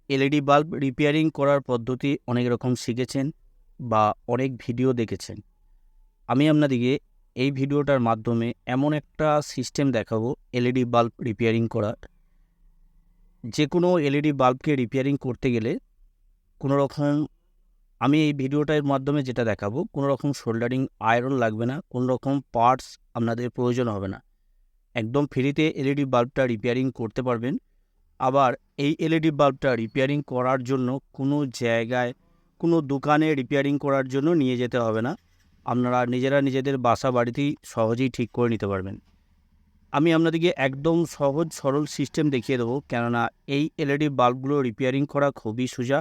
LED bulb repairing করার পদ্ধতি অনেক রকম শিখেছেন বা অনেক ভিডিও দেখেছেন। আমি আপনাদেরকে এই ভিডিওটার মাধ্যমে এমন একটা সিস্টেম দেখাবো এলইডি বাল্ব রিপেয়ারিং করার। যে কোনো এলইডি বাল্বকে রিপেয়ারিং করতে গেলে কোনো রকম আমি এই ভিডিওটার মাধ্যমে যেটা দেখাবো, কোনো রকম সোল্ডারিং আয়রন লাগবে না, কোনো রকম পার্টস আপনাদের প্রয়োজন হবে না। একদম ফ্রিতে এলইডি বাল্বটা রিপেয়ারিং করতে পারবেন। আবার এই এলইডি বাল্বটা রিপেয়ারিং করার জন্য কোনো জায়গায়, কোনো দোকানে রিপেয়ারিং করার জন্য নিয়ে যেতে হবে না। আপনারা নিজেরা নিজেদের বাসা বাড়িতেই সহজেই ঠিক করে নিতে পারবেন। আমি আপনাদেরকে একদম সহজ সরল সিস্টেম দেখিয়ে দেবো, কেননা এই এলইডি বাল্বগুলো রিপেয়ারিং করা খুবই সোজা।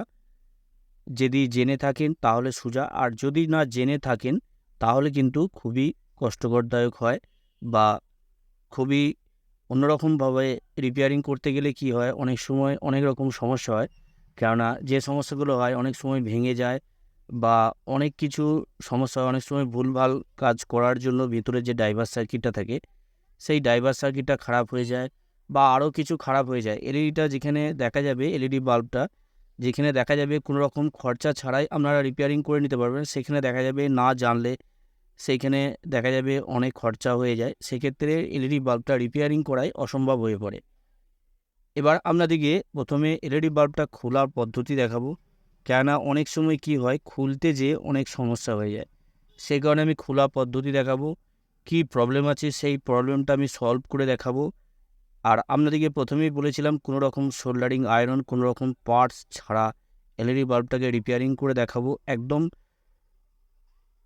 যদি জেনে থাকেন তাহলে সোজা, আর যদি না জেনে থাকেন তাহলে কিন্তু খুবই কষ্টকরদায়ক হয় বা খুবই অন্যরকমভাবে রিপেয়ারিং করতে গেলে কি হয়, অনেক সময় অনেক রকম সমস্যা হয়। কেননা যে সমস্যাগুলো হয় অনেক সময় ভেঙে যায় বা অনেক কিছু সমস্যা হয়। অনেক সময় ভুলভাল কাজ করার জন্য ভিতরে যে ড্রাইভার সার্কিটটা থাকে সেই ড্রাইভার সার্কিটটা খারাপ হয়ে যায় বা আরও কিছু খারাপ হয়ে যায়। এলইডিটা যেখানে দেখা যাবে, এলইডি বাল্বটা যেখানে দেখা যাবে কোনো রকম খরচা ছাড়াই আপনারা রিপেয়ারিং করে নিতে পারবেন, সেখানে দেখা যাবে না জানলে সেইখানে দেখা যাবে অনেক খরচা হয়ে যায়। সেক্ষেত্রে এলইডি বাল্বটা রিপেয়ারিং করাই অসম্ভব হয়ে পড়ে। এবার আপনাদেরকে প্রথমে এলইডি বাল্বটা খোলার পদ্ধতি দেখাবো, কেননা অনেক সময় কি হয়, খুলতে যেয়ে অনেক সমস্যা হয়ে যায়। সেই কারণে আমি খোলা পদ্ধতি দেখাবো, কি প্রবলেম আছে সেই প্রবলেমটা আমি সলভ করে দেখাবো। আর আপনাদেরকে প্রথমেই বলেছিলাম কোনো রকম সোল্ডারিং আয়রন, কোনো রকম পার্টস ছাড়া এলইডি বাল্বটাকে রিপেয়ারিং করে দেখাবো। একদম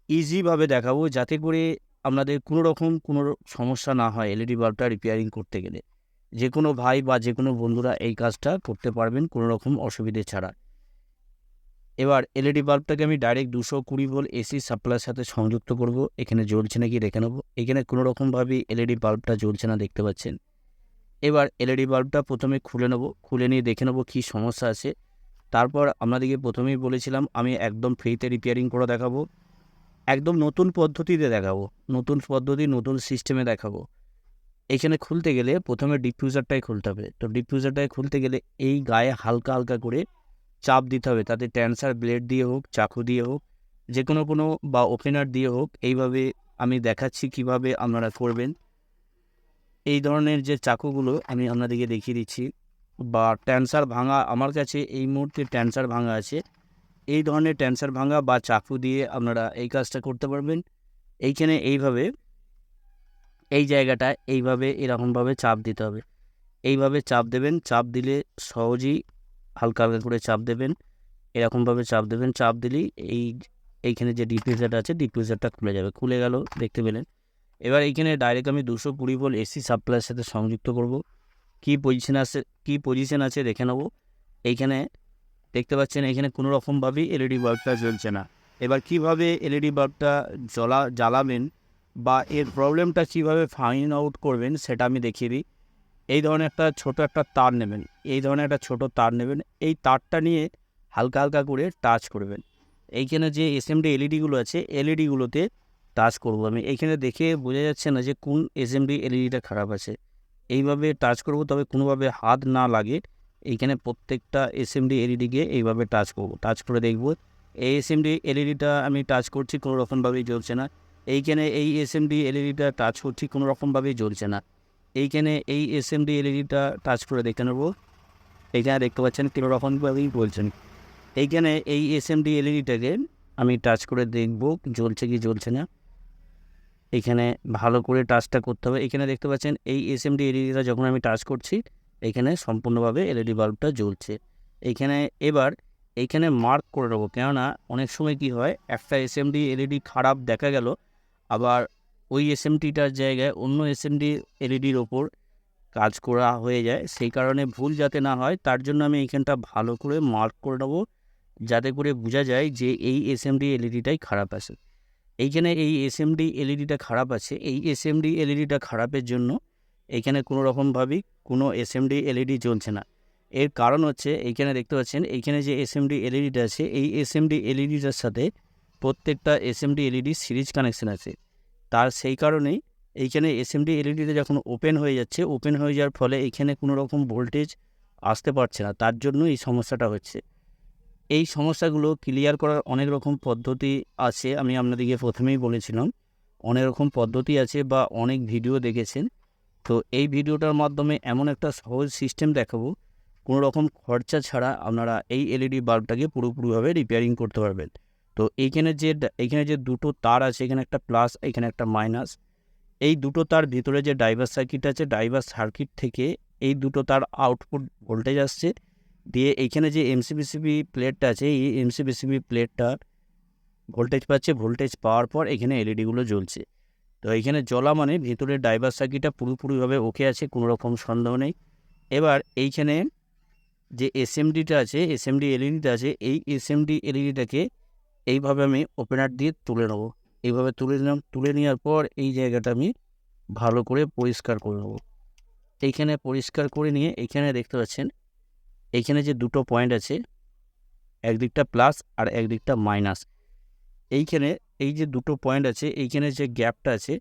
ইজিভাবে দেখাবো, যাতে করে আপনাদের কোনো রকম কোনো সমস্যা না হয় এলইডি বাল্বটা রিপেয়ারিং করতে গেলে। যে কোনো ভাই বা যে কোনো বন্ধুরা এই কাজটা করতে পারবেন কোনো রকম অসুবিধে ছাড়া। এবার এলইডি বাল্বটাকে আমি ডাইরেক্ট 220 ভোল্ট এসি সাপ্লাইয়ের সাথে সংযুক্ত করব। এখানে জ্বলছে নাকি দেখে নেব। এখানে কোনো রকমভাবেই এলইডি বাল্বটা জ্বলছে না, দেখতে পাচ্ছেন। এবার এলইডি বাল্বটা প্রথমে খুলে নেব, খুলে নিয়ে দেখে নেব কী সমস্যা আছে। তারপর আপনাদেরকে প্রথমেই বলেছিলাম আমি একদম ফ্রিতে রিপেয়ারিং করে দেখাবো, একদম নতুন পদ্ধতিতে দেখাবো, নতুন পদ্ধতি নতুন সিস্টেমে দেখাবো। এখানে খুলতে গেলে প্রথমে ডিফিউজারটাই খুলতে হবে। তো ডিফিউজারটাই খুলতে গেলে এই গায়ে হালকা হালকা করে চাপ দিতে হবে, তাতে ট্যান্সার ব্লেড দিয়ে হোক, চাকু দিয়ে হোক, যে কোনো বা ওপেনার দিয়ে হোক। এইভাবে আমি দেখাচ্ছি কিভাবে আপনারা করবেন। এই ধরনের যে চাকুগুলো আমি আপনাদেরকে দেখিয়ে দিচ্ছি, বা ট্যান্সার ভাঙা, আমার কাছে এই মুহূর্তে ট্যান্সার ভাঙা আছে। এই ধরনের ট্যান্সার ভাঙা বা চাকু দিয়ে আপনারা এই কাজটা করতে পারবেন। এইখানে এইভাবে এই জায়গাটা এইভাবে এরকমভাবে চাপ দিতে হবে। এইভাবে চাপ দেবেন, চাপ দিলে সহজেই হালকা হালকা করে চাপ দেবেন, এরকমভাবে চাপ দেবেন। চাপ দিলেই এইখানে যে ডিফিউজারটা আছে ডিফিউজারটা খুলে যাবে। খুলে গেল, দেখতে পেলেন। এবার এইখানে ডাইরেক্ট আমি 220 ভোল্ট এসি সাপ্লাইয়ের সাথে সংযুক্ত করব। কী পজিশন আছে দেখে নেব। এইখানে দেখতে পাচ্ছেন এখানে কোনো রকমভাবেই এলইডি বাল্বটা জ্বলছে না। এবার কিভাবে এলইডি বাল্বটা জ্বালাবেন বা এর প্রবলেমটা কীভাবে ফাইন্ড আউট করবেন সেটা আমি দেখিয়ে দিই। এই ধরনের একটা ছোট একটা তার নেবেন, এই ধরনের একটা ছোট তার নেবেন। এই তারটা নিয়ে হালকা হালকা করে টাচ করবেন। এইখানে যে এসএমডি এলইডিগুলো আছে এলইডিগুলোতে টাচ করব আমি। এইখানে দেখে বোঝা যাচ্ছে না যে কোন এসএমডি এলইডিটা খারাপ আছে। এইভাবে টাচ করব, তবে কোনোভাবে হাত না লাগে। এইখানে প্রত্যেকটা এসএমডি এলইডিকে এইভাবে টাচ করব, টাচ করে দেখব এই এসএমডি এলইডিটা আমি টাচ করছি কোনো রকমভাবেই জ্বলছে না। এইখানে এই এসএমডি এলইডিটা টাচ করছি কোনো রকমভাবেই জ্বলছে না। এইখানে এই এসএমডি এলইডিটা টাচ করে দেখে নেব। এইখানে দেখতে পাচ্ছেন কোনো রকমভাবেই বলছেন। এইখানে এই এসএমডি এলইডিটাকে আমি টাচ করে দেখব জ্বলছে কি জ্বলছে না। এখানে ভালো করে টাচটা করতে হবে। এখানে দেখতে পাচ্ছেন এই এসএমডি এলইডিটা যখন আমি টাচ করছি এখানে সম্পূর্ণভাবে এলইডি বাল্বটা জ্বলছে। এবার এইখানে মার্ক করে নেবো, কেননা অনেক সময় কি হয়, একটা এসএমডি এলইডি খারাপ দেখা গেল, আবার ওই এসএমডিটার জায়গায় অন্য এসএমডি এলইডির ওপর কাজ করা হয়ে যায়। সেই কারণে ভুল যাতে না হয় তার জন্য আমি এইখানটা ভালো করে মার্ক করে নেবো, যাতে করে বোঝা যায় যে এই এসএমডি এলইডিটাই খারাপ আছে। এইখানে এই এসএমডি এলইডিটা খারাপ আছে। এই এসএমডি এলইডিটা খারাপের জন্য এইখানে কোনো রকমভাবেই কোনো এসএমডি এলইডি জ্বলছে না। এর কারণ হচ্ছে এইখানে দেখতে পাচ্ছেন এইখানে যে এসএমডি এলইডিটা আছে এই এসএমডি এলইডিটার সাথে প্রত্যেকটা এসএমডি এলইডি সিরিজ কানেকশন আছে। সেই কারণেই এইখানে এসএমডি এলইডিটা যখন ওপেন হয়ে যাচ্ছে, ওপেন হয়ে যাওয়ার ফলে এইখানে কোনো রকম ভোল্টেজ আসতে পারছে না, তার জন্য এই সমস্যাটা হচ্ছে। এই সমস্যাগুলো ক্লিয়ার করার অনেক রকম পদ্ধতি আছে, আমি আপনাদেরকে প্রথমেই বলেছিলাম অনেক রকম পদ্ধতি আছে বা অনেক ভিডিও দেখেছেন। তো এই ভিডিওটার মাধ্যমে এমন একটা সহজ সিস্টেম দেখাবো, কোনো রকম খরচা ছাড়া আপনারা এই এলইডি বাল্বটাকে পুরোপুরিভাবে রিপেয়ারিং করতে পারবেন। তো এইখানে যে দুটো তার আছে, এখানে একটা প্লাস, এখানে একটা মাইনাস। এই দুটো তার ভিতরে যে ড্রাইভার সার্কিট আছে, ড্রাইভার সার্কিট থেকে এই দুটো তার আউটপুট ভোল্টেজ আসছে, দিয়ে এইখানে যে এমসিবিসিবি প্লেটটা আছে, এই এমসিবিসিবি প্লেটটা ভোল্টেজ পাচ্ছে, ভোল্টেজ পাওয়ার পর এখানে এলইডিগুলো জ্বলছে। তো এইখানে জ্বলা মানে ভিতরে ড্রাইভার সার্কিটটা পুরোপুরিভাবে ওকে আছে, কোনো রকম সন্দেহ নেই। এবার এইখানে যে এসএমডিটা আছে, এসএমডি এলইডিটা আছে, এই এসএমডি এলইডিটাকে এইভাবে আমি ওপেনার দিয়ে তুলে নেবো। এইভাবে তুলে নিলাম, তুলে নেওয়ার পর এই জায়গাটা আমি ভালো করে পরিষ্কার করে নেবো। এইখানে পরিষ্কার করে নিয়ে এইখানে দেখতে পাচ্ছেন এইখানে যে দুটো পয়েন্ট আছে, একদিকটা প্লাস আর একদিকটা মাইনাস। এইখানে এই যে দুটো পয়েন্ট আছে, এইখানে যে গ্যাপটা আছে,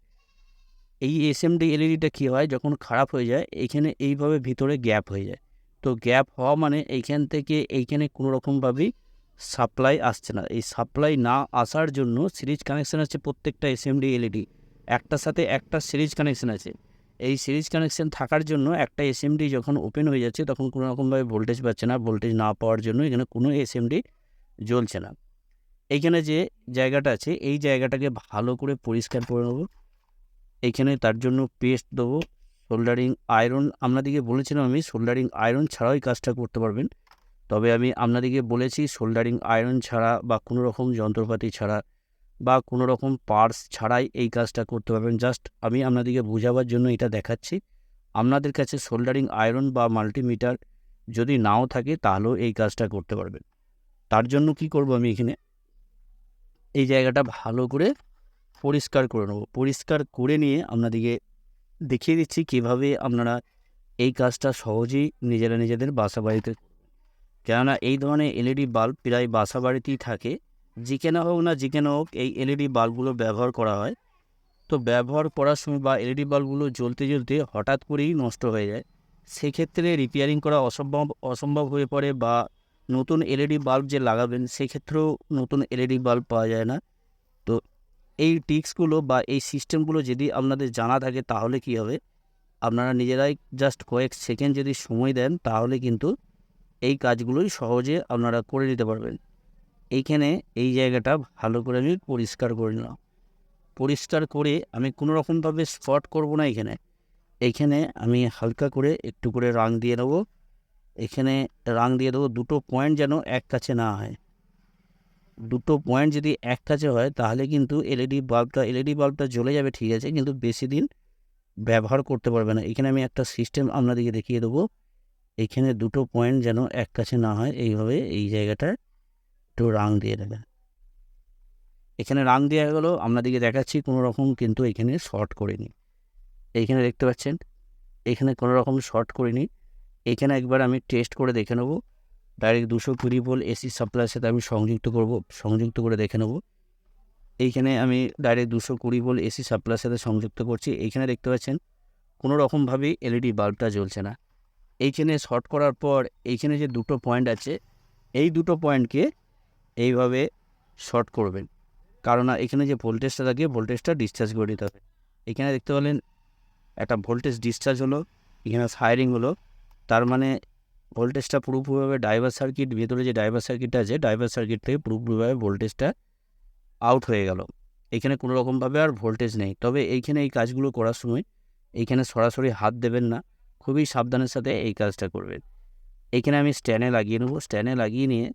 এই এসএমডি এলইডিটা কী হয়, যখন খারাপ হয়ে যায় এইখানে এইভাবে ভিতরে গ্যাপ হয়ে যায়। তো গ্যাপ হওয়া মানে এইখান থেকে এইখানে কোনো রকমভাবেই সাপ্লাই আসছে না। এই সাপ্লাই না আসার জন্য সিরিজ কানেকশান আছে প্রত্যেকটা এসএমডি এলইডি, একটার সাথে একটা সিরিজ কানেকশান আছে। এই সিরিজ কানেকশান থাকার জন্য একটা এসএমডি যখন ওপেন হয়ে যাচ্ছে তখন কোনো রকমভাবে ভোল্টেজ পাচ্ছে না, ভোল্টেজ না পাওয়ার জন্য এখানে কোনো এসএমডি জ্বলছে না। এইখানে যে জায়গাটা আছে এই জায়গাটাকে ভালো করে পরিষ্কার করে নেবো। এইখানে তার জন্য পেস্ট দেবো, সোল্ডারিং আয়রন আপনাদেরকে বলেছিলাম আমি সোল্ডারিং আয়রন ছাড়াও এই কাজটা করতে পারবেন। তবে আমি আপনাদেরকে বলেছি সোল্ডারিং আয়রন ছাড়া বা কোনো রকম যন্ত্রপাতি ছাড়া বা কোনো রকম পার্টস ছাড়াই এই কাজটা করতে পারবেন। জাস্ট আমি আপনাদেরকে বোঝাবার জন্য এটা দেখাচ্ছি। আপনাদের কাছে সোল্ডারিং আয়রন বা মাল্টিমিটার যদি নাও থাকে তাহলেও এই কাজটা করতে পারবেন। তার জন্য কি করব, আমি এখানে এই জায়গাটা ভালো করে পরিষ্কার করে নেব। পরিষ্কার করে নিয়ে আপনাদেরকে দেখিয়ে দিচ্ছি কীভাবে আপনারা এই কাজটা সহজেই নিজেরা নিজেদের বাসা বাড়িতে, কেননা এই ধরনের এলইডি বাল্ব প্রায় বাসা বাড়িতেই থাকে, যেখানে হোক না যেখানে হোক এই এলইডি বাল্বগুলো ব্যবহার করা হয়। তো ব্যবহার করার সময় বা এলইডি বাল্বগুলো জ্বলতে জ্বলতে হঠাৎ করেই নষ্ট হয়ে যায়, সেক্ষেত্রে রিপেয়ারিং করা অসম্ভব হয়ে পড়ে, বা নতুন এলইডি বাল্ব যে লাগাবেন সেক্ষেত্রেও নতুন এলইডি বাল্ব পাওয়া যায় না। তো এই টিক্সগুলো বা এই সিস্টেমগুলো যদি আপনাদের জানা থাকে তাহলে কি হবে, আপনারা নিজেরাই জাস্ট কয়েক সেকেন্ড যদি সময় দেন তাহলে কিন্তু এই কাজগুলোই সহজে আপনারা করে নিতে পারবেন। এইখানে এই জায়গাটা ভালো করে আমি পরিষ্কার করে নিলাম। পরিষ্কার করে আমি কোনো রকমভাবে স্পট করব না, এইখানে আমি হালকা করে একটু করে রং দিয়ে নেবো। এখানে রং দিয়ে দেবো, দুটো পয়েন্ট যেন এক কাছে না হয়। দুটো পয়েন্ট যদি এক কাছে হয় তাহলে কিন্তু এলইডি বাল্বটা জ্বলে যাবে, ঠিক আছে, কিন্তু বেশি দিন ব্যবহার করতে পারবে না। এখানে আমি একটা সিস্টেম আপনাদেরকে দেখিয়ে দেবো। এখানে দুটো পয়েন্ট যেন এক কাছে না হয়, এইভাবে এই জায়গাটায় একটু রং দিয়ে দেবেন। এখানে রং দেওয়া গেলো, আপনাদেরকে দেখাচ্ছি কোনো রকম কিন্তু এখানে শর্ট করিনি। এইখানে দেখতে পাচ্ছেন এখানে কোনো রকম শর্ট করিনি। এখানে একবার আমি টেস্ট করে দেখে নেবো, ডাইরেক্ট 220 ভোল্ট এসি সাপ্লাইয়ের সাথে আমি সংযুক্ত করে দেখে নেব। এইখানে আমি ডাইরেক্ট 220 ভোল্ট এসি সাপ্লাইয়ের সাথে সংযুক্ত করছি। এইখানে দেখতে পাচ্ছেন কোনো রকমভাবেই এলইডি বাল্বটা জ্বলছে না। এইখানে শর্ট করার পর এইখানে যে দুটো পয়েন্ট আছে, এই দুটো পয়েন্টকে এইভাবে শর্ট করবেন, কারণ এখানে যে ভোল্টেজটা থাকে ভোল্টেজটা ডিসচার্জ করে দিতে হবে। এখানে দেখতে পেলেন একটা ভোল্টেজ ডিসচার্জ হলো, এখানে ফায়ারিং হলো, তার মানে ভোল্টেজটা পুরোপুরিভাবে ড্রাইভার সার্কিট, ভেতরে যে ড্রাইভার সার্কিটটা আছে ড্রাইভার সার্কিট থেকে পুরোপুরিভাবে ভোল্টেজটা আউট হয়ে গেল। এখানে কোনো রকমভাবে আর ভোল্টেজ নেই। তবে এইখানে এই কাজগুলো করার সময় এইখানে সরাসরি হাত দেবেন না, খুবই সাবধানের সাথে এই কাজটা করবেন। এইখানে আমি স্ট্যান্ডে লাগিয়ে নেব। স্ট্যান্ডে লাগিয়ে নিয়ে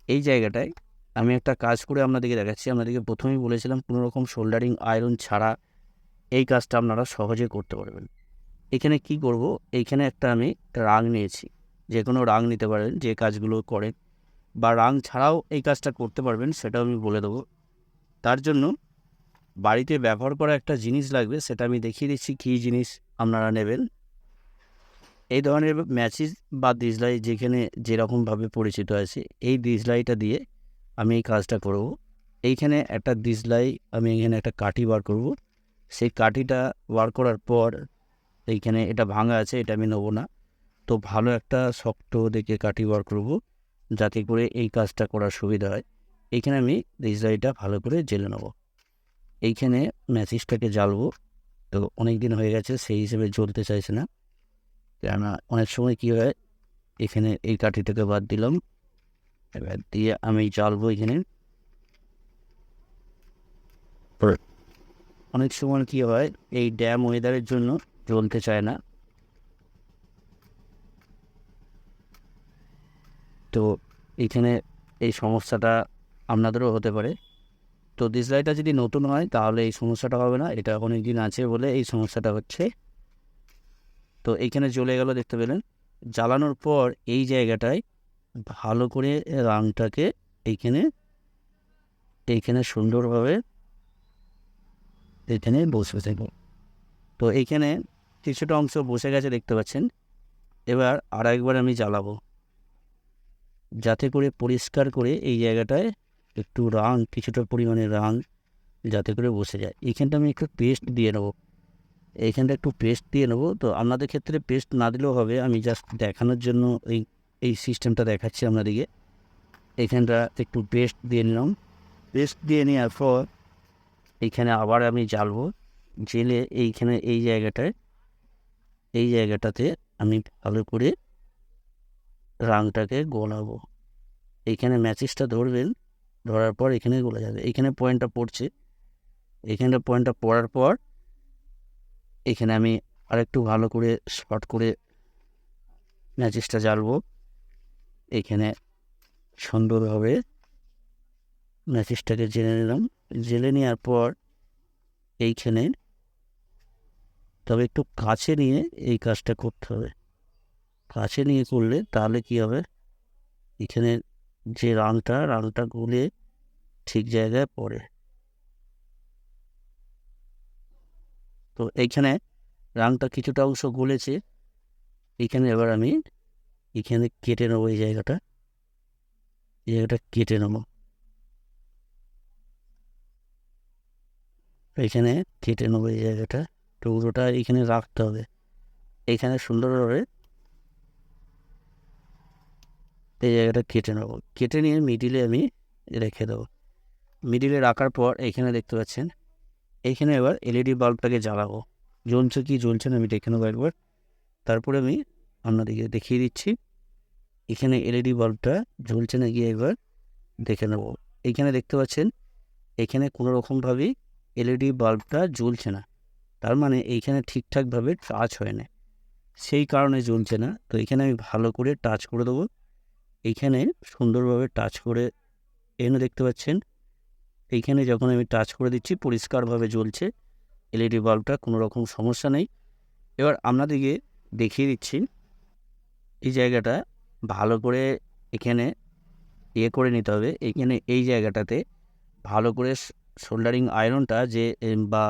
এই জায়গাটায় আমি একটা কাজ করে আপনাদেরকে দেখাচ্ছি। আপনাদেরকে প্রথমেই বলেছিলাম কোনো রকম সোল্ডারিং আয়রন ছাড়া এই কাজটা আপনারা সহজে করতে পারবেন। এখানে কি করব, এইখানে আমি একটা রাং নিয়েছি, যে কোনো রাং নিতে পারেন যে কাজগুলো করেন, বা রাং ছাড়াও এই কাজটা করতে পারবেন সেটাও আমি বলে দেবো। তার জন্য বাড়িতে ব্যবহার করা একটা জিনিস লাগবে, সেটা আমি দেখিয়ে দিচ্ছি কী জিনিস আপনারা নেবেন। এই ধরনের ম্যাচিস বা দিশলাই যেখানে যেরকমভাবে পরিচিত আছে, এই দিশলাইটা দিয়ে আমি এই কাজটা করব। এইখানে একটা দিশলাই, আমি এখানে একটা কাঠি বার করব। সেই কাঠিটা বার করার পর এইখানে এটা ভাঙা আছে, এটা আমি নেবো না। তো ভালো একটা শক্ত দেখে কাঠি বার করব, যাতে করে এই কাজটা করার সুবিধা হয়। এইখানে আমি দেশলাইটা ভালো করে জেলে নেব। এইখানে ম্যাচিসটাকে জ্বালবো, তো অনেক দিন হয়ে গেছে, সেই হিসেবে জ্বলতে চাইছে না। কেননা অনেক সময় কী হয়, এখানে এই কাঠিটাকে বাদ দিলাম, এবার দিয়ে আমি জ্বালবো এখানে। অনেক সময় কী হয়, এই ড্যাম ওয়েদারের জন্য জ্বলতে চায় না। তো এখানে এই সমস্যাটা আপনাদেরও হতে পারে। তো দেশলাইটা যদি নতুন হয় তাহলে এই সমস্যাটা হবে না, এটা অনেক দিন আছে বলে এই সমস্যাটা হচ্ছে। তো এইখানে জ্বলে গেল, দেখতে পেলেন। জ্বালানোর পর এই জায়গাটায় ভালো করে রাংটাকে এইখানে সুন্দরভাবে এখানে বসবে থাকবে। তো এইখানে কিছুটা অংশ বসে গেছে, দেখতে পাচ্ছেন। এবার আর একবার আমি জ্বালাবো, যাতে করে পরিষ্কার করে এই জায়গাটায় একটু রাং, কিছুটা পরিমাণে রাং যাতে করে বসে যায়। এইখানটা আমি একটু পেস্ট দিয়ে নেবো, এইখানটা একটু পেস্ট দিয়ে নেবো। তো আপনাদের ক্ষেত্রে পেস্ট না দিলেও হবে, আমি জাস্ট দেখানোর জন্য এই সিস্টেমটা দেখাচ্ছি আপনাদেরকে। এইখানটা একটু পেস্ট দিয়ে নিলাম। পেস্ট দিয়ে নেওয়ার পর এইখানে আবার আমি জ্বালবো, জেলে এইখানে এই জায়গাটাতে আমি ভালো করে রাংটাকে গলাবো। এইখানে ম্যাচিসটা ধরবেন, ধরার পর এখানে গলে যাবে। এইখানে পয়েন্টটা পড়ছে, এইখানটা পয়েন্টটা পড়ার পর এখানে আমি আরেকটু ভালো করে শর্ট করে ম্যাচিসটা জ্বালবো। এইখানে সুন্দরভাবে ম্যাচিসটাকে জেলে নিলাম। জেলে নেওয়ার পর এইখানে তবে একটু কাছে নিয়ে এই কাজটা করতে হবে। কাছে নিয়ে করলে তাহলে কি হবে, এখানে যে রাংটা গলে ঠিক জায়গায় পড়ে। তো এইখানে রাংটা কিছুটা অংশ গলেছে। এইখানে এবার আমি এখানে কেটে নেবো, এই জায়গাটা কেটে নেবো। এইখানে কেটে নেবো এই জায়গাটা, টুকরোটা এইখানে রাখতে হবে। এইখানে সুন্দরভাবে এই জায়গাটা কেটে নেবো, কেটে নিয়ে মিডিলে আমি রেখে দেবো। মিডিলে রাখার পর এইখানে দেখতে পাচ্ছেন, এইখানে এবার এলইডি বাল্বটাকে জ্বালাবো। জ্বলছে কি জ্বলছে না আমি দেখে নেবো একবার, তারপরে আমি আপনাদেরকে দেখিয়ে দিচ্ছি। এখানে এলইডি বাল্বটা জ্বলছে না গিয়ে একবার দেখে নেব। এইখানে দেখতে পাচ্ছেন, এখানে কোনো রকমভাবেই এলইডি বাল্বটা জ্বলছে না, তার মানে এইখানে ঠিকঠাকভাবে টাচ হয় না, সেই কারণে জ্বলছে না। তো এখানে আমি ভালো করে টাচ করে দেবো। এইখানে সুন্দরভাবে টাচ করে এনে দেখতে পাচ্ছেন, এইখানে যখন আমি টাচ করে দিচ্ছি পরিষ্কারভাবে জ্বলছে এলইডি বাল্বটা, কোনো রকম সমস্যা নেই। এবার আপনাদেরকে দেখিয়ে দিচ্ছি, এই জায়গাটা ভালো করে এখানে করে নিতে হবে। এইখানে এই জায়গাটাতে ভালো করে সোল্ডারিং আয়রনটা বা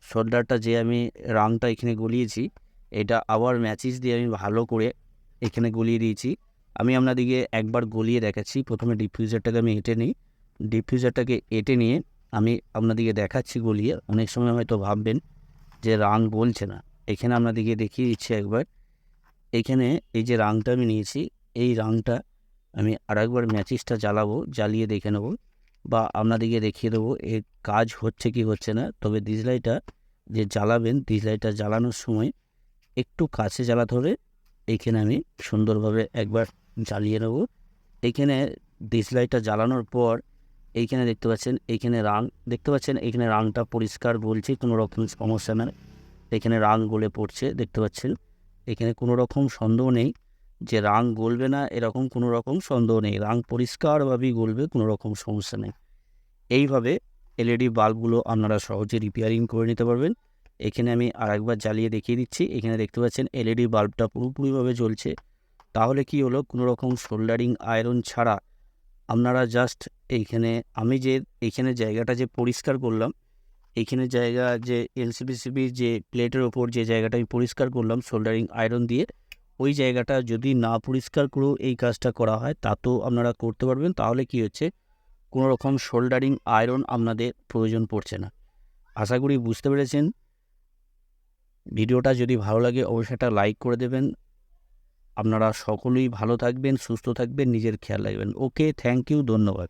সোল্ডারটা যে আমি রাংটা এখানে গলিয়েছি, এটা আবার ম্যাচিস দিয়ে আমি ভালো করে এখানে গলিয়ে দিয়েছি। আমি আপনাদেরকে একবার গলিয়ে দেখাচ্ছি। প্রথমে ডিফিউজারটাকে আমি এঁটে নিই, ডিফিউজারটাকে এঁটে নিয়ে আমি আপনাদেরকে দেখাচ্ছি গলিয়ে। অনেক সময় হয়তো ভাববেন যে রাং বলছে না, এখানে আপনাদেরকে দেখিয়ে দিচ্ছি একবার। এইখানে এই যে রাংটা আমি নিয়েছি, এই রাংটা আমি আরেকবার ম্যাচিসটা জ্বালাবো, জ্বালিয়ে দেখে নেব বা আপনাদেরকে দেখিয়ে দেবো এর কাজ হচ্ছে কি হচ্ছে না। তবে ডিসলাইটটা যে জ্বালাবেন, ডিসলাইটটা জ্বালানোর সময় একটু কাছে জ্বালাতে হবে। এইখানে আমি সুন্দরভাবে একবার জ্বালিয়ে নেব। এইখানে ডিসলাইটটা জ্বালানোর পর এইখানে দেখতে পাচ্ছেন, এইখানে রাং দেখতে পাচ্ছেন, এইখানে রাংটা পরিষ্কার বলছে, কোনো রকম সমস্যা না। এখানে রাং গলে পড়ছে দেখতে পাচ্ছেন। এখানে কোনো রকম সন্দেহ নেই যে রাং গলবে না, এরকম কোনো রকম সন্দেহ নেই, রাং পরিষ্কারভাবেই গলবে, কোনো রকম সমস্যা নেই। এইভাবে এলইডি বাল্বগুলো আপনারা সহজে রিপেয়ারিং করে নিতে পারবেন। এখানে আমি আরেকবার জ্বালিয়ে দেখিয়ে দিচ্ছি। এখানে দেখতে পাচ্ছেন এলইডি বাল্বটা পুরোপুরিভাবে জ্বলছে। তাহলে কি হলো, কোনো রকম সোল্ডারিং আয়রন ছাড়া আপনারা জাস্ট আমি যে এইখানে জায়গাটা যে পরিষ্কার করলাম, এইখানে জায়গা যে এলসিবিসিবি যে প্লেটের ওপর যে জায়গাটা আমি পরিষ্কার করলাম সোল্ডারিং আয়রন দিয়ে, ওই জায়গাটা যদি না পরিষ্কার করেও এই কাজটা করা হয় তাতেও আপনারা করতে পারবেন। তাহলে কি হচ্ছে, কোনো রকম সোল্ডারিং আয়রন আপনাদের প্রয়োজন পড়ছে না। আশা করি বুঝতে পেরেছেন। ভিডিওটা যদি ভালো লাগে অবশ্যই একটা লাইক করে দেবেন। আপনারা সকলেই ভালো থাকবেন, সুস্থ থাকবেন, নিজের খেয়াল রাখবেন। ওকে, থ্যাংক ইউ, ধন্যবাদ।